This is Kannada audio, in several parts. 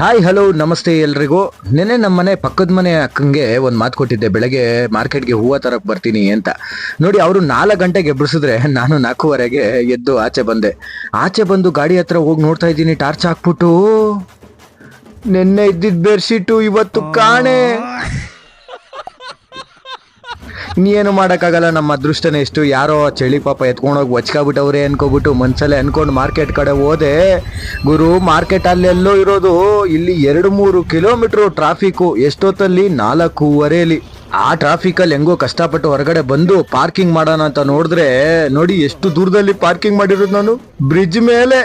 ಹಾಯ್ ಹಲೋ ನಮಸ್ತೆ ಎಲ್ರಿಗೂ. ನೆನ್ನೆ ನಮ್ಮ ಮನೆ ಪಕ್ಕದ ಮನೆ ಅಕ್ಕಂಗೆ ಒಂದು ಮಾತು ಕೊಟ್ಟಿದ್ದೆ, ಬೆಳಗ್ಗೆ ಮಾರ್ಕೆಟ್ಗೆ ಹೂವು ತರಕ್ ಬರ್ತೀನಿ ಅಂತ. ನೋಡಿ, ಅವರು 4 ಗಂಟೆಗೆ ಎಬ್ಬಿಸಿದ್ರೆ ನಾನು 4:15ಗೆ ಎದ್ದು ಆಚೆ ಬಂದು ಗಾಡಿ ಹತ್ರ ಹೋಗಿ ನೋಡ್ತಾ ಇದ್ದೀನಿ, ಟಾರ್ಚ್ ಹಾಕ್ಬಿಟ್ಟು ನೆನ್ನೆ ಇದ್ದಿದ್ ಬೆಡ್ಶೀಟು ಇವತ್ತು ಕಾಣೆ. ಇನ್ನೇನು ಮಾಡೋಕ್ಕಾಗಲ್ಲ, ನಮ್ಮ ಅದೃಷ್ಟನೇ ಎಷ್ಟು. ಯಾರೋ ಚಳಿ ಪಾಪ ಎತ್ಕೊಂಡೋಗಿ ಒಚ್ಕಾಬಿಟ್ಟವ್ರೆ ಅನ್ಕೋಬಿಟ್ಟು ಮನ್ಸಲ್ಲೇ ಅನ್ಕೊಂಡು ಮಾರ್ಕೆಟ್ ಕಡೆ ಹೋದೆ. ಗುರು, ಮಾರ್ಕೆಟ್ ಅಲ್ಲೆಲ್ಲೋ ಇರೋದು, ಇಲ್ಲಿ 2-3 ಕಿಲೋಮೀಟ್ರು ಟ್ರಾಫಿಕ್ಕು. ಎಷ್ಟೊತ್ತಲ್ಲಿ 4:15. ಆ ಟ್ರಾಫಿಕಲ್ಲಿ ಹೆಂಗೋ ಕಷ್ಟಪಟ್ಟು ಹೊರಗಡೆ ಬಂದು ಪಾರ್ಕಿಂಗ್ ಮಾಡೋಣ ಅಂತ ನೋಡಿದ್ರೆ, ನೋಡಿ ಎಷ್ಟು ದೂರದಲ್ಲಿ ಪಾರ್ಕಿಂಗ್ ಮಾಡಿರೋದು ನಾನು, ಬ್ರಿಡ್ಜ್ ಮೇಲೆ.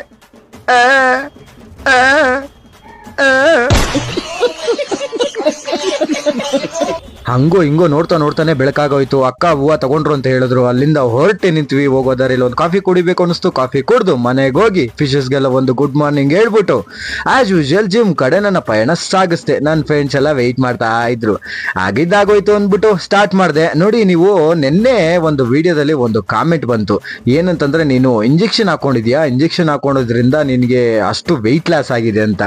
ಹಂಗೋ ಹಿಂಗೋ ನೋಡ್ತಾನೆ ಬೆಳಕಾಗೋಯ್ತು. ಅಕ್ಕ ಹೂವು ತಗೊಂಡ್ರು ಅಂತ ಹೇಳಿದ್ರು. ಅಲ್ಲಿಂದ ಹೊರಟೆ ನಿಂತ್ವಿ. ಹೋಗೋದಾರಿಲ್ಲ ಒಂದು ಕಾಫಿ ಕುಡಿಬೇಕು ಅನಿಸ್ತು. ಕಾಫಿ ಕುಡ್ದು ಮನೆಗೆ ಹೋಗಿ ಫಿಶಸ್ಗೆಲ್ಲ ಒಂದು ಗುಡ್ ಮಾರ್ನಿಂಗ್ ಹೇಳ್ಬಿಟ್ಟು ಆಸ್ ಯೂಶುವಲ್ ಜಿಮ್ ಕಡೆ ನನ್ನ ಪಯಣ ಸಾಗಿಸ್ದೆ. ನನ್ನ ಫ್ರೆಂಡ್ಸ್ ಎಲ್ಲ ವೆಯ್ಟ್ ಮಾಡ್ತಾ ಇದ್ರು. ಆಗಿದ್ದಾಗೋಯ್ತು ಅಂದ್ಬಿಟ್ಟು ಸ್ಟಾರ್ಟ್ ಮಾಡಿದೆ. ನೋಡಿ, ನೀವು ನಿನ್ನೆ ಒಂದು ವಿಡಿಯೋದಲ್ಲಿ ಒಂದು ಕಾಮೆಂಟ್ ಬಂತು, ಏನಂತಂದ್ರೆ ನೀನು ಇಂಜೆಕ್ಷನ್ ಹಾಕೊಂಡಿದ್ಯಾ, ಇಂಜೆಕ್ಷನ್ ಹಾಕೊಂಡಿದ್ರಿಂದ ನಿನಗೆ ಅಷ್ಟು ವೆಯ್ಟ್ ಲಾಸ್ ಆಗಿದೆ ಅಂತ.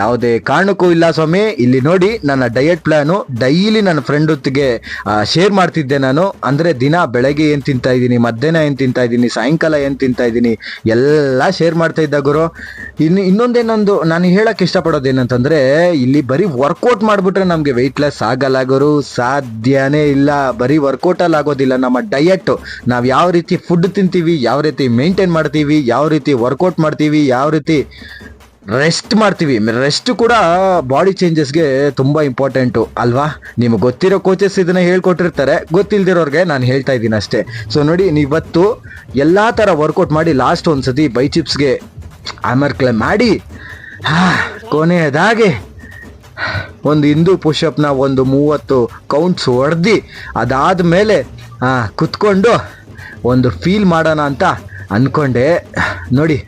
ಯಾವುದೇ ಕಾರಣಕ್ಕೂ ಇಲ್ಲ ಸ್ವಾಮಿ. ಇಲ್ಲಿ ನೋಡಿ, ನನ್ನ ಡಯಟ್ ಪ್ಲಾನು ಡೈಲಿ ನನ್ನ ಫ್ರೆಂಡ್ ಹೊತ್ತಿಗೆ ಶೇರ್ ಮಾಡ್ತಿದ್ದೆ ನಾನು. ಅಂದ್ರೆ ದಿನ ಬೆಳಗ್ಗೆ ಏನ್ ತಿಂತಾ ಇದ್ದೀನಿ, ಮಧ್ಯಾಹ್ನ ಏನ್ ತಿಂತಾ ಇದ್ದೀನಿ, ಸಾಯಂಕಾಲ ಏನ್ ತಿಂತಾ ಇದ್ದೀನಿ, ಎಲ್ಲ ಶೇರ್ ಮಾಡ್ತಾ ಇದ್ದ ಗುರು. ಇನ್ನೊಂದೇನೊಂದು ನಾನು ಹೇಳಕ್ ಇಷ್ಟಪಡೋದೇನಂತಂದ್ರೆ, ಇಲ್ಲಿ ಬರೀ ವರ್ಕೌಟ್ ಮಾಡ್ಬಿಟ್ರೆ ನಮ್ಗೆ ವೆಯ್ಟ್ ಲಾಸ್ ಆಗಲ್ಲ ಗುರು, ಸಾಧ್ಯನೇ ಇಲ್ಲ. ಬರೀ ವರ್ಕೌಟ್ ಅಲ್ಲಿ ಆಗೋದಿಲ್ಲ. ನಮ್ಮ ಡಯಟ್, ನಾವ್ ಯಾವ ರೀತಿ ಫುಡ್ ತಿಂತೀವಿ, ಯಾವ ರೀತಿ ಮೇಂಟೈನ್ ಮಾಡ್ತೀವಿ, ಯಾವ ರೀತಿ ವರ್ಕೌಟ್ ಮಾಡ್ತೀವಿ, ಯಾವ ರೀತಿ ರೆಸ್ಟ್ ಮಾಡ್ತೀವಿ, ರೆಸ್ಟ್ ಕೂಡ ಬಾಡಿ ಚೇಂಜಸ್ಗೆ ತುಂಬ ಇಂಪಾರ್ಟೆಂಟು ಅಲ್ವಾ. ನಿಮಗೆ ಗೊತ್ತಿರೋ ಕೋಚಸ್ ಇದನ್ನ ಹೇಳ್ಕೊಟ್ಟಿರ್ತಾರೆ, ಗೊತ್ತಿಲ್ದಿರೋರ್ಗೆ ನಾನು ಹೇಳ್ತಾ ಇದ್ದೀನಿ ಅಷ್ಟೇ. ಸೊ ನೋಡಿ, ನೀವತ್ತು ಎಲ್ಲ ಥರ ವರ್ಕೌಟ್ ಮಾಡಿ ಲಾಸ್ಟ್ ಒಂದ್ಸತಿ ಬೈಚಿಪ್ಸ್ಗೆ ಆಮರ್ಕ್ಲೆ ಮಾಡಿ ಕೊನೆಯದಾಗಿ ಒಂದು ಹಿಂದೂ ಪುಷಪ್ನ ಒಂದು 30 ಕೌಂಟ್ಸ್ ಹೊಡೆದು ಅದಾದಮೇಲೆ ಕುತ್ಕೊಂಡು ಒಂದು ಫೀಲ್ ಮಾಡೋಣ ಅಂತ ಅಂದ್ಕೊಂಡೆ. ನೋಡಿ,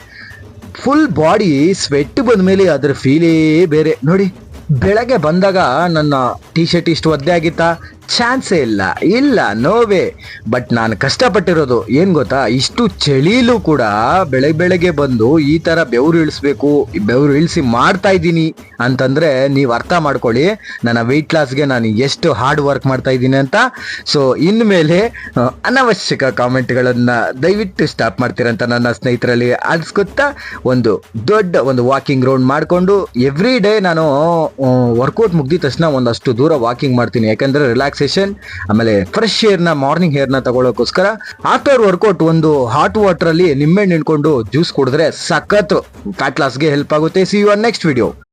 ಫುಲ್ ಬಾಡಿ ಸ್ವೆಟ್ ಬಂದ ಮೇಲೆ ಅದರ ಫೀಲೇ ಬೇರೆ. ನೋಡಿ, ಬೆಳಗ್ಗೆ ಬಂದಾಗ ನನ್ನ ಟೀ ಶರ್ಟ್ ಇಷ್ಟು ಒದ್ದೆ ಆಗಿತ್ತಾ? ಚಾನ್ಸೇ ಇಲ್ಲ, ನೋವೇ. ಬಟ್ ನಾನು ಕಷ್ಟಪಟ್ಟಿರೋದು ಏನು ಗೊತ್ತಾ, ಇಷ್ಟು ಚಳಿಲೂ ಕೂಡ ಬೆಳಗ್ಗೆ ಬಂದು ಈ ಥರ ಬೆವರು ಇಳಿಸ್ಬೇಕು, ಬೆವರು ಇಳಿಸಿ ಮಾಡ್ತಾ ಇದ್ದೀನಿ ಅಂತಂದರೆ ನೀವು ಅರ್ಥ ಮಾಡ್ಕೊಳ್ಳಿ ನನ್ನ ವೆಯ್ಟ್ ಲಾಸ್ಗೆ ನಾನು ಎಷ್ಟು ಹಾರ್ಡ್ ವರ್ಕ್ ಮಾಡ್ತಾ ಇದ್ದೀನಿ ಅಂತ. ಸೊ ಇನ್ಮೇಲೆ ಅನವಶ್ಯಕ ಕಾಮೆಂಟ್ಗಳನ್ನು ದಯವಿಟ್ಟು ಸ್ಟಾಪ್ ಮಾಡ್ತೀರಂತ ನನ್ನ ಸ್ನೇಹಿತರಲ್ಲಿ ಅನ್ಸ್ಕೊತಾ ಒಂದು ವಾಕಿಂಗ್ ರೌಂಡ್ ಮಾಡಿಕೊಂಡು ಎವ್ರಿ ಡೇ ನಾನು ವರ್ಕೌಟ್ ಮುಗ್ದಿದ ತಕ್ಷಣ ಒಂದಷ್ಟು ದೂರ ವಾಕಿಂಗ್ ಮಾಡ್ತೀನಿ. ಯಾಕಂದರೆ ರಿಲ್ಯಾಕ್ಸೇಷನ್, ಆಮೇಲೆ ಫ್ರೆಶ್ ಏರ್ನ, ಮಾರ್ನಿಂಗ್ ಏರ್ನ ತಗೊಳ್ಳೋಕ್ಕೋಸ್ಕರ. ಆಫ್ಟರ್ ವರ್ಕೌಟ್ ಒಂದು ಹಾಟ್ ವಾಟರ್ ಅಲ್ಲಿ ನಿಂಬೆಹಣ್ಣು ಹಿಂಡ್ಕೊಂಡು ಜ್ಯೂಸ್ ಕುಡಿದ್ರೆ ಸಖತ್ ಫ್ಯಾಟ್ ಲಾಸ್ಗೆ ಹೆಲ್ಪ್ ಆಗುತ್ತೆ. See you on next video.